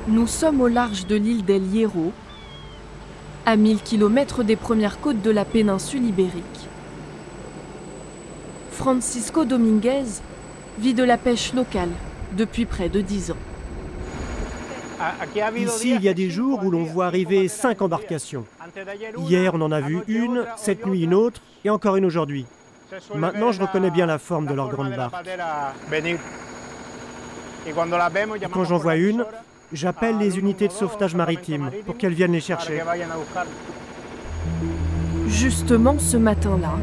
Nous sommes au large de l'île d'El Hierro, à 1000 km des premières côtes de la péninsule ibérique. Francisco Dominguez vit de la pêche locale depuis près de 10 ans. Ici, il y a des jours où l'on voit arriver 5 embarcations. Hier, on en a vu une, cette nuit une autre, et encore une aujourd'hui. Maintenant, je reconnais bien la forme de leur grande barque. Quand j'en vois une, j'appelle les unités de sauvetage maritime pour qu'elles viennent les chercher. Justement, ce matin-là,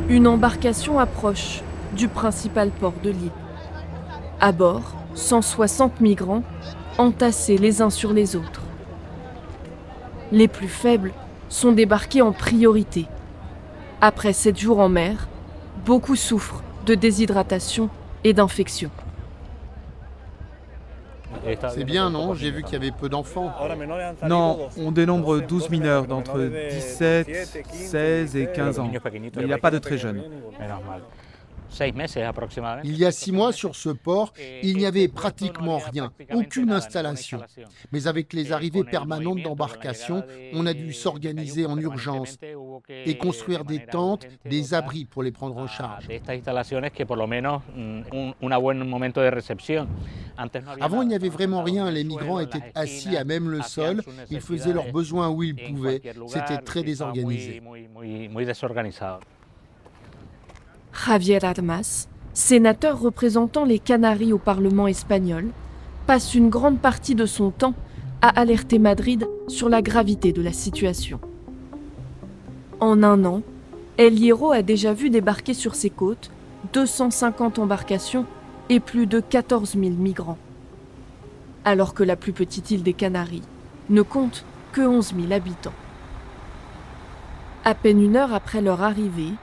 une embarcation approche du principal port de l'île. À bord, 160 migrants entassés les uns sur les autres. Les plus faibles sont débarqués en priorité. Après 7 jours en mer, beaucoup souffrent de déshydratation et d'infections. C'est bien, non? J'ai vu qu'il y avait peu d'enfants. Non, on dénombre 12 mineurs d'entre 17, 16 et 15 ans. Il n'y a pas de très jeunes. Il y a 6 mois, sur ce port, il n'y avait pratiquement rien, aucune installation. Mais avec les arrivées permanentes d'embarcations, on a dû s'organiser en urgence et construire des tentes, des abris pour les prendre en charge. Avant, il n'y avait vraiment rien. Les migrants étaient assis à même le sol, ils faisaient leurs besoins où ils pouvaient. C'était très désorganisé. Javier Armas, sénateur représentant les Canaries au Parlement espagnol, passe une grande partie de son temps à alerter Madrid sur la gravité de la situation. En un an, El Hierro a déjà vu débarquer sur ses côtes 250 embarcations et plus de 14 000 migrants. Alors que la plus petite île des Canaries ne compte que 11 000 habitants. À peine une heure après leur arrivée,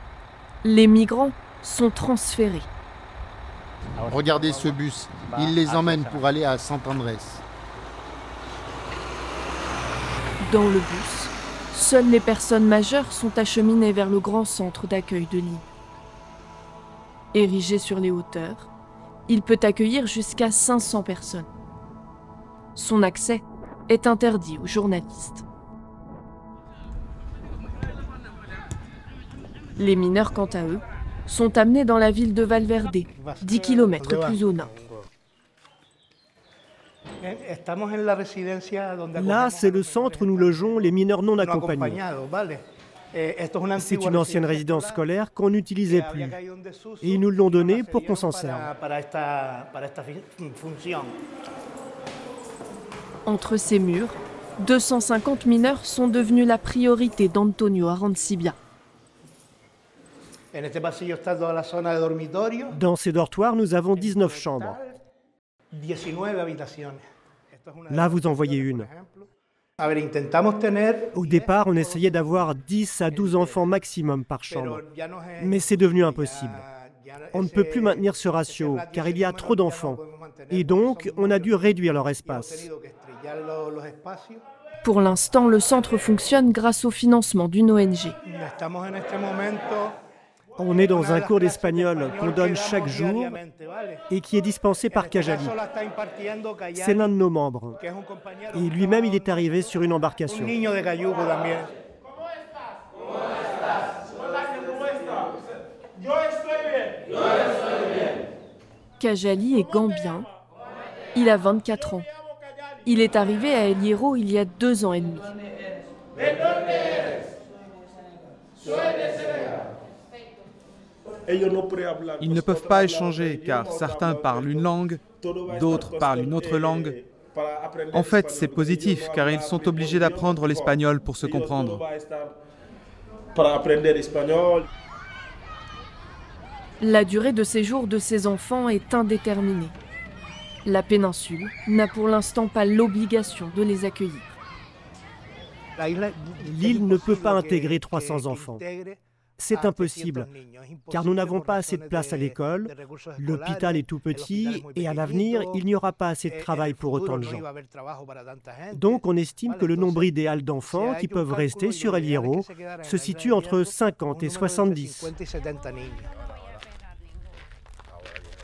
les migrants sont transférés. Regardez ce bus, il les emmène pour aller à Sant Andrés. Dans le bus, seules les personnes majeures sont acheminées vers le grand centre d'accueil de l'île. Érigé sur les hauteurs, il peut accueillir jusqu'à 500 personnes. Son accès est interdit aux journalistes. Les mineurs, quant à eux, sont amenés dans la ville de Valverde, 10 km plus au nord. Là, c'est le centre où nous logeons les mineurs non accompagnés. C'est une ancienne résidence scolaire qu'on n'utilisait plus. Et ils nous l'ont donnée pour qu'on s'en serve. Entre ces murs, 250 mineurs sont devenus la priorité d'Antonio Arancibia. Dans ces dortoirs, nous avons 19 chambres. Là, vous en voyez une. Au départ, on essayait d'avoir 10 à 12 enfants maximum par chambre. Mais c'est devenu impossible. On ne peut plus maintenir ce ratio, car il y a trop d'enfants. Et donc, on a dû réduire leur espace. Pour l'instant, le centre fonctionne grâce au financement d'une ONG. On est dans un cours d'espagnol qu'on donne chaque jour et qui est dispensé par Cajali. C'est l'un de nos membres. Et lui-même, il est arrivé sur une embarcation. Cajali est gambien. Il a 24 ans. Il est arrivé à El Hierro il y a 2 ans et demi. Ils ne peuvent pas échanger car certains parlent une langue, d'autres parlent une autre langue. En fait, c'est positif car ils sont obligés d'apprendre l'espagnol pour se comprendre. La durée de séjour de ces enfants est indéterminée. La péninsule n'a pour l'instant pas l'obligation de les accueillir. L'île ne peut pas intégrer 300 enfants. C'est impossible, car nous n'avons pas assez de place à l'école, l'hôpital est tout petit et à l'avenir, il n'y aura pas assez de travail pour autant de gens. Donc on estime que le nombre idéal d'enfants qui peuvent rester sur El Hierro se situe entre 50 et 70.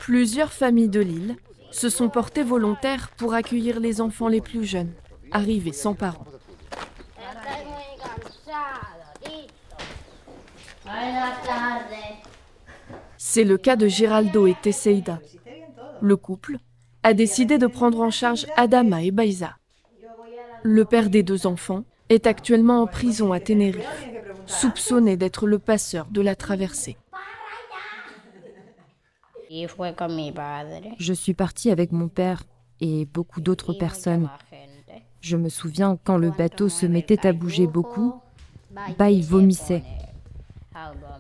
Plusieurs familles de l'île se sont portés volontaires pour accueillir les enfants les plus jeunes, arrivés sans parents. C'est le cas de Geraldo et Teseida. Le couple a décidé de prendre en charge Adama et Baiza. Le père des 2 enfants est actuellement en prison à Tenerife, soupçonné d'être le passeur de la traversée. Je suis partie avec mon père et beaucoup d'autres personnes. Je me souviens quand le bateau se mettait à bouger beaucoup, Bai vomissait.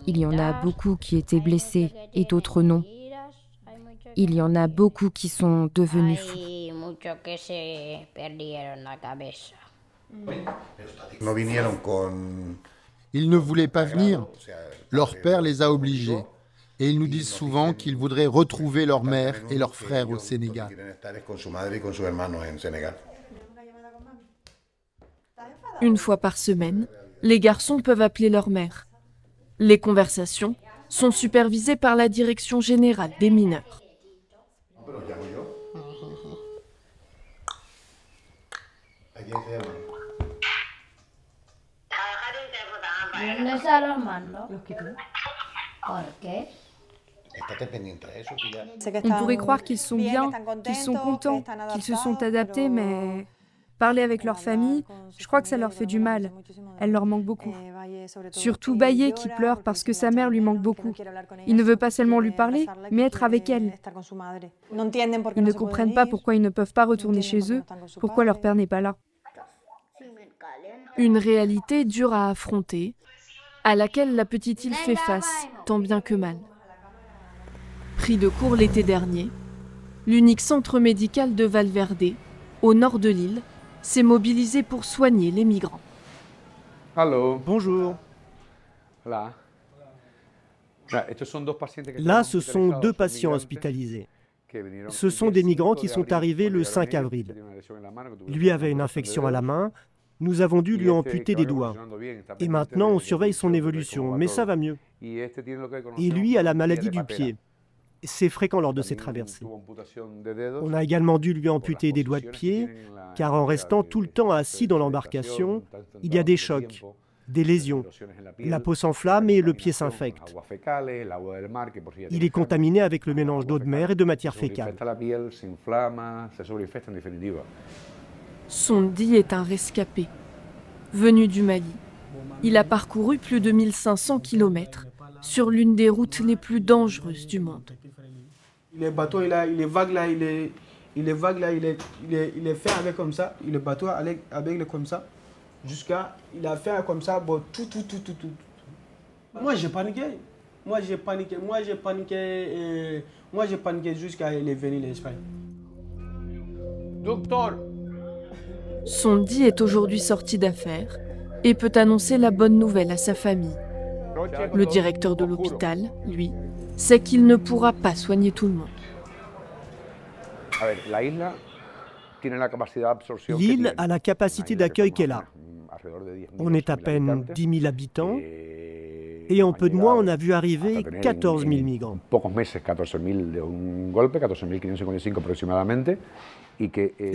Il y en a beaucoup qui étaient blessés et d'autres non. Il y en a beaucoup qui sont devenus fous. Ils ne voulaient pas venir. Leur père les a obligés. Et ils nous disent souvent qu'ils voudraient retrouver leur mère et leurs frères au Sénégal. Une fois par semaine, les garçons peuvent appeler leur mère. Les conversations sont supervisées par la Direction générale des mineurs. On pourrait croire qu'ils sont bien, qu'ils sont contents, qu'ils se sont adaptés, mais parler avec leur famille, je crois que ça leur fait du mal. Elle leur manque beaucoup. Surtout Baye qui pleure parce que sa mère lui manque beaucoup. Il ne veut pas seulement lui parler, mais être avec elle. Ils ne comprennent pas pourquoi ils ne peuvent pas retourner chez eux, pourquoi leur père n'est pas là. Une réalité dure à affronter, à laquelle la petite île fait face, tant bien que mal. Pris de court l'été dernier, l'unique centre médical de Valverde, au nord de l'île, s'est mobilisé pour soigner les migrants. Bonjour. Là, ce sont 2 patients hospitalisés. Ce sont des migrants qui sont arrivés le 5 avril. Lui avait une infection à la main. Nous avons dû lui amputer des doigts. Et maintenant, on surveille son évolution, mais ça va mieux. Et lui a la maladie du pied. C'est fréquent lors de ces traversées. On a également dû lui amputer des doigts de pied, car en restant tout le temps assis dans l'embarcation, il y a des chocs, des lésions. La peau s'enflamme et le pied s'infecte. Il est contaminé avec le mélange d'eau de mer et de matière fécale. Sondi est un rescapé. Venu du Mali, il a parcouru plus de 1500 km sur l'une des routes les plus dangereuses du monde. Les bateaux, il est vague là, il est fait avec comme ça, le bateau avec comme ça, jusqu'à, il a fait comme ça, bon, tout. Moi j'ai paniqué jusqu'à il est venu l'Espagne. Docteur. Sondi est aujourd'hui sorti d'affaires et peut annoncer la bonne nouvelle à sa famille. Le directeur de l'hôpital, lui, sait qu'il ne pourra pas soigner tout le monde. L'île a la capacité d'accueil qu'elle a. On est à peine 10 000 habitants et en peu de mois, on a vu arriver 14 000 migrants.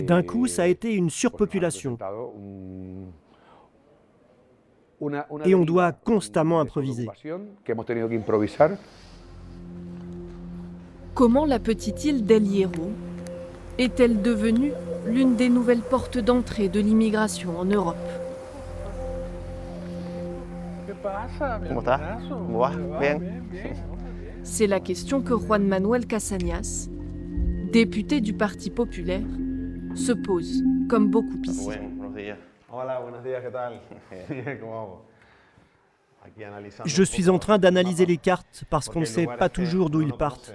D'un coup, ça a été une surpopulation. Et on doit constamment improviser. Comment la petite île d'El Hierro est-elle devenue l'une des nouvelles portes d'entrée de l'immigration en Europe? C'est la question que Juan Manuel Casañas, député du Parti populaire, se pose, comme beaucoup ici. Je suis en train d'analyser les cartes parce qu'on ne sait pas toujours d'où ils partent.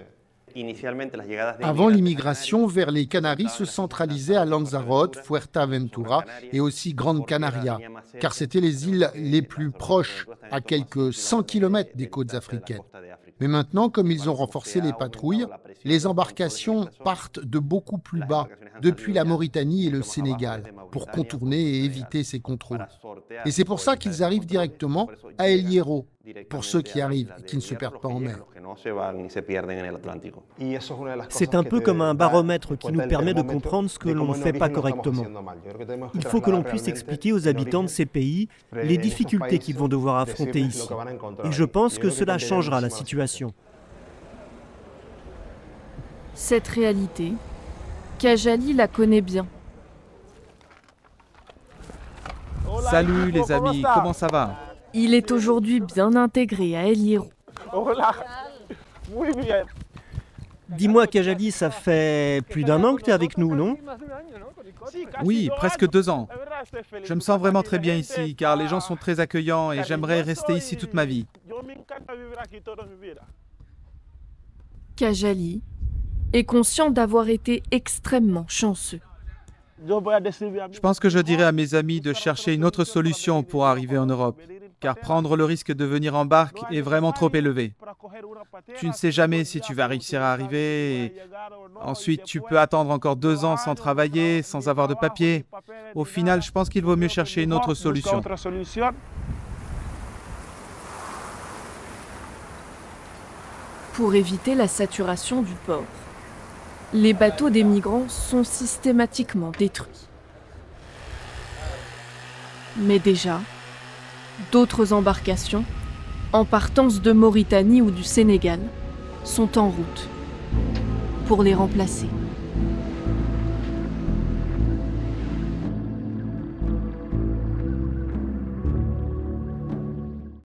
Avant l'immigration vers les Canaries se centralisait à Lanzarote, Fuerteventura et aussi Grande Canaria, car c'étaient les îles les plus proches, à quelques 100 km des côtes africaines. Mais maintenant, comme ils ont renforcé les patrouilles, Les embarcations partent de beaucoup plus bas, depuis la Mauritanie et le Sénégal, pour contourner et éviter ces contrôles. Et c'est pour ça qu'ils arrivent directement à El Hierro, pour ceux qui arrivent et qui ne se perdent pas en mer. C'est un peu comme un baromètre qui nous permet de comprendre ce que l'on ne fait pas correctement. Il faut que l'on puisse expliquer aux habitants de ces pays les difficultés qu'ils vont devoir affronter ici. Et je pense que cela changera la situation. Cette réalité, Kajali la connaît bien. Salut les amis, comment ça va? Il est aujourd'hui bien intégré à El Hierro. Dis-moi, Kajali, ça fait plus d'1 an que tu es avec nous, non? Oui, presque 2 ans. Je me sens vraiment très bien ici, car les gens sont très accueillants et j'aimerais rester ici toute ma vie. Kajali est conscient d'avoir été extrêmement chanceux. Je pense que je dirais à mes amis de chercher une autre solution pour arriver en Europe, car prendre le risque de venir en barque est vraiment trop élevé. Tu ne sais jamais si tu vas réussir à arriver. Et ensuite, tu peux attendre encore 2 ans sans travailler, sans avoir de papier. Au final, je pense qu'il vaut mieux chercher une autre solution. Pour éviter la saturation du port, les bateaux des migrants sont systématiquement détruits. Mais déjà, d'autres embarcations, en partance de Mauritanie ou du Sénégal, sont en route pour les remplacer.